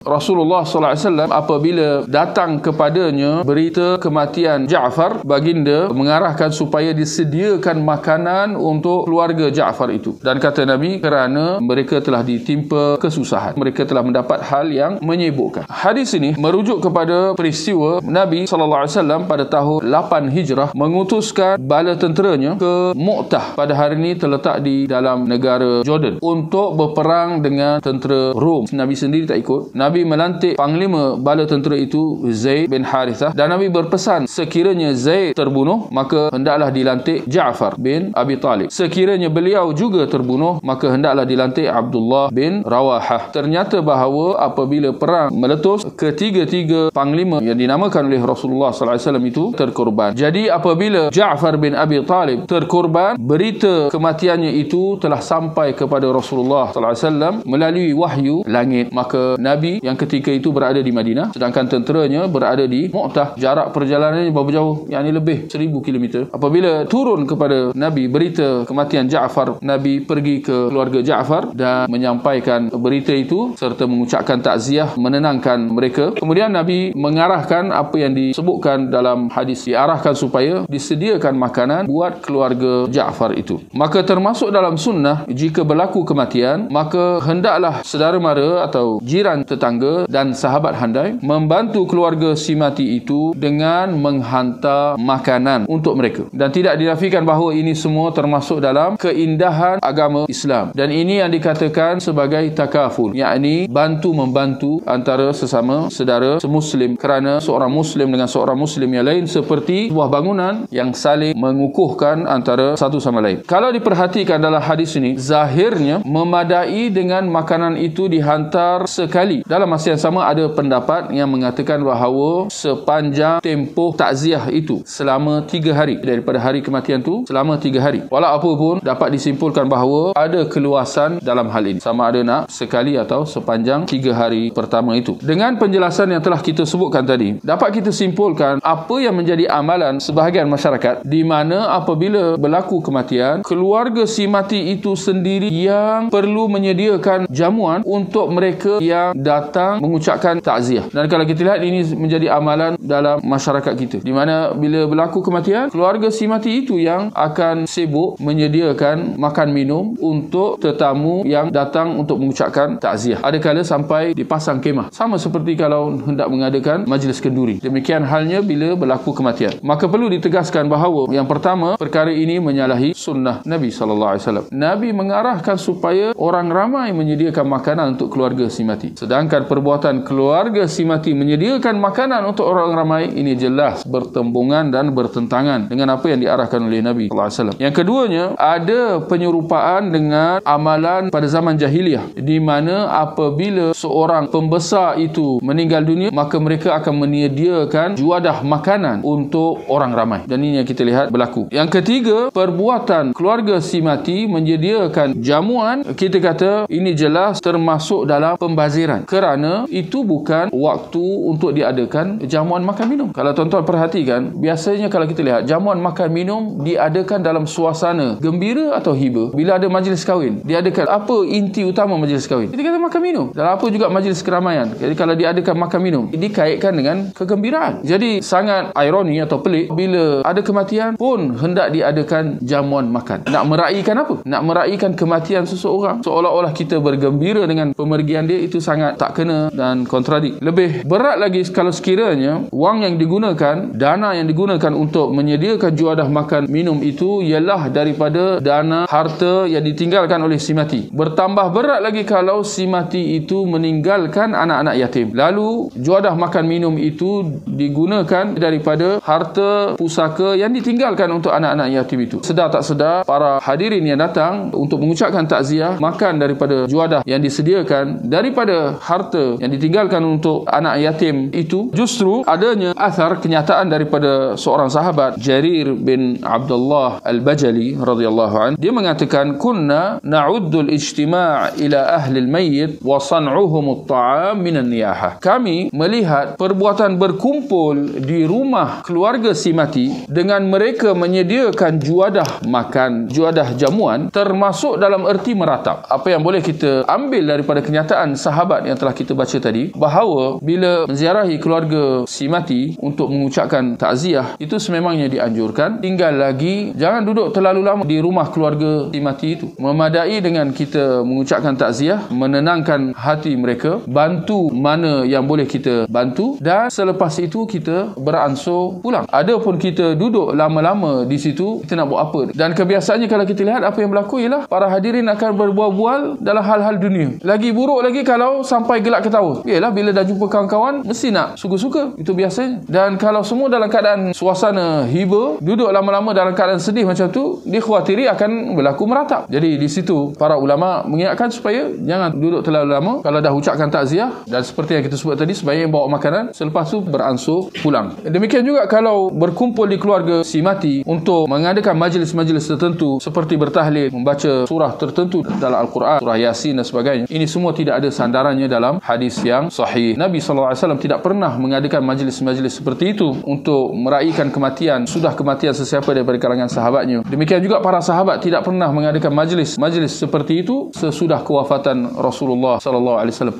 Rasulullah SAW apabila datang kepadanya berita kematian Ja'far, baginda mengarahkan supaya disediakan makanan untuk keluarga Ja'far itu. Dan kata Nabi, kerana mereka telah ditimpa kesusahan, mereka telah mendapat hal yang menyibukkan. Hadis ini merujuk kepada peristiwa Nabi SAW pada tahun 8 Hijrah mengutuskan bala tenteranya ke Mu'tah, pada hari ini terletak di dalam negara Jordan, untuk berperang dengan tentera Rom. Nabi sendiri tak ikut. Nabi melantik panglima bala tentera itu Zaid bin Harithah, dan Nabi berpesan sekiranya Zaid terbunuh maka hendaklah dilantik Ja'far bin Abi Talib. Sekiranya beliau juga terbunuh maka hendaklah dilantik Abdullah bin Rawahah. Ternyata bahawa apabila perang meletus, ketiga-tiga panglima yang dinamakan oleh Rasulullah SAW itu terkorban. Jadi apabila Ja'far bin Abi Talib terkorban, berita kematiannya itu telah sampai kepada Rasulullah SAW melalui wahyu langit. Maka Nabi yang ketika itu berada di Madinah, sedangkan tenteranya berada di Mu'tah. Jarak perjalanannya berapa jauh? Yang ini lebih 1000 km. Apabila turun kepada Nabi berita kematian Ja'far, Nabi pergi ke keluarga Ja'far dan menyampaikan berita itu serta mengucapkan takziah, menenangkan mereka. Kemudian Nabi mengarahkan apa yang disebutkan dalam hadis, diarahkan supaya disediakan makanan buat keluarga Ja'far itu. Maka termasuk dalam sunnah, jika berlaku kematian, maka hendaklah saudara mara atau jiran tetangga dan sahabat handai membantu keluarga si mati itu dengan menghantar makanan untuk mereka. Dan tidak dinafikan bahawa ini semua termasuk dalam keindahan agama Islam, dan ini yang dikatakan sebagai takaful, yakni bantu-membantu antara sesama saudara semuslim, kerana seorang muslim dengan seorang muslim yang lain seperti sebuah bangunan yang saling mengukuhkan antara satu sama lain. Kalau diperhatikan dalam hadis ini, zahirnya memadai dengan makanan itu dihantar sekali. Dalam masa yang sama ada pendapat yang mengatakan bahawa sepanjang tempoh takziah itu selama 3 hari, daripada hari kematian itu selama 3 hari. Walau apa pun dapat disimpulkan bahawa ada keluasan dalam hal ini, sama ada nak sekali atau sepanjang 3 hari pertama itu. Dengan penjelasan yang telah kita sebutkan tadi, dapat kita simpulkan apa yang menjadi amalan sebahagian masyarakat, di mana apabila berlaku kematian, keluarga si mati itu sendiri yang perlu menyediakan jamuan untuk mereka yang datang mengucapkan takziah. Dan kalau kita lihat, ini menjadi amalan dalam masyarakat kita, di mana bila berlaku kematian, keluarga si mati itu yang akan sibuk menyediakan makan minum untuk tetamu yang datang untuk mengucapkan takziah. Ada kala sampai dipasang kemah, sama seperti kalau hendak mengadakan majlis kenduri. Demikian halnya bila berlaku kematian. Maka perlu ditegaskan bahawa yang pertama, perkara ini menyalahi sunnah Nabi SAW. Nabi mengarahkan supaya orang ramai menyediakan makanan untuk keluarga si mati. Sedangkan perbuatan keluarga si mati menyediakan makanan untuk orang ramai, ini jelas bertembungan dan bertentangan dengan apa yang diarahkan oleh Nabi SAW. Yang keduanya, ada penyerupaan dengan amalan pada zaman jahiliah, di mana apabila seorang pembesar itu meninggal dunia, maka mereka akan menyediakan juadah makanan untuk orang ramai. Dan ini yang kita lihat berlaku. Yang ketiga, perbuatan keluarga si mati menyediakan jamuan, kita kata ini jelas termasuk dalam pembaziran, kerana itu bukan waktu untuk diadakan jamuan makan minum. Kalau tuan-tuan perhatikan, biasanya kalau kita lihat jamuan makan minum diadakan dalam suasana gembira atau hiba. Bila ada majlis kahwin, diadakan apa inti utama majlis kahwin? Kita kata makan minum. Dan apa juga majlis keramaian. Jadi kalau diadakan makan minum, dikaitkan dengan kegembiraan. Jadi sangat ironi atau pelik, bila ada kematian pun hendak diadakan jamuan makan. Nak meraihkan apa? Nak meraihkan kematian seseorang, seolah-olah kita bergembira dengan pemergian dia, itu sangat tak kena dan kontradik. Lebih berat lagi kalau sekiranya wang yang digunakan, dana yang digunakan untuk menyediakan juadah makan minum itu ialah daripada dana harta yang ditinggalkan oleh si mati. Bertambah berat lagi kalau si mati itu meninggalkan anak-anak yatim, lalu juadah makan minum itu digunakan daripada harta pusaka yang ditinggalkan untuk anak-anak yatim itu. Sedar tak sedar, para hadirin yang datang untuk mengucapkan takziah makan daripada juadah yang disediakan daripada harta yang ditinggalkan untuk anak yatim itu. Justru adanya athar, kenyataan daripada seorang sahabat, Jarir bin Abdullah Al-Bajali radhiyallahu anhu. Dia mengatakan, kunna na'uddul ijtima' ila ahli al-mayyit wa san'uhum at-ta'am min an-niyahah. Kami melihat perbuatan berkumpul di rumah keluarga si mati dengan mereka menyediakan juadah makan, juadah jamuan, termasuk dalam erti meratap. Apa yang boleh kita ambil daripada kenyataan sahabat yang telah kita baca tadi, bahawa bila menziarahi keluarga si mati untuk mengucapkan takziah, itu sememangnya dianjurkan. Tinggal lagi jangan duduk terlalu lama di rumah keluarga si mati itu. Memadai dengan kita mengucapkan takziah, menenangkan hati mereka, bantu mana yang boleh kita bantu, dan selepas itu kita beransur pulang. Adapun kita duduk lama-lama di situ, kita nak buat apa? Dan kebiasaannya kalau kita lihat apa yang berlaku ialah para hadirin akan berbual-bual dalam hal-hal dunia. Lagi buruk lagi kalau sampai gelak ketawa. Yalah, bila dah jumpa kawan-kawan mesti nak suka-suka. Itu biasanya. Dan kalau semua dalam keadaan suasana hiba, duduk lama-lama dalam keadaan sedih macam tu, dikhawatiri akan berlaku meratap. Jadi di situ para ulama mengingatkan supaya jangan duduk terlalu lama. Kalau dah ucapkan takziah, dan seperti yang kita sebut tadi, sebaiknya bawa makanan, selepas tu beransur pulang. Demikian juga kalau berkumpul di keluarga si mati untuk mengadakan majlis-majlis tertentu seperti bertahlil, membaca surah tertentu dalam Al-Quran, surah Yasin dan sebagainya. Ini semua tidak ada sandarannya dalam hadis yang sahih. Nabi SAW tidak pernah mengadakan majlis-majlis seperti itu untuk meraihkan kematian, sudah kematian sesiapa daripada kalangan sahabatnya. Demikian juga para sahabat tidak pernah mengadakan majlis seperti itu sesudah kewafatan Rasulullah SAW.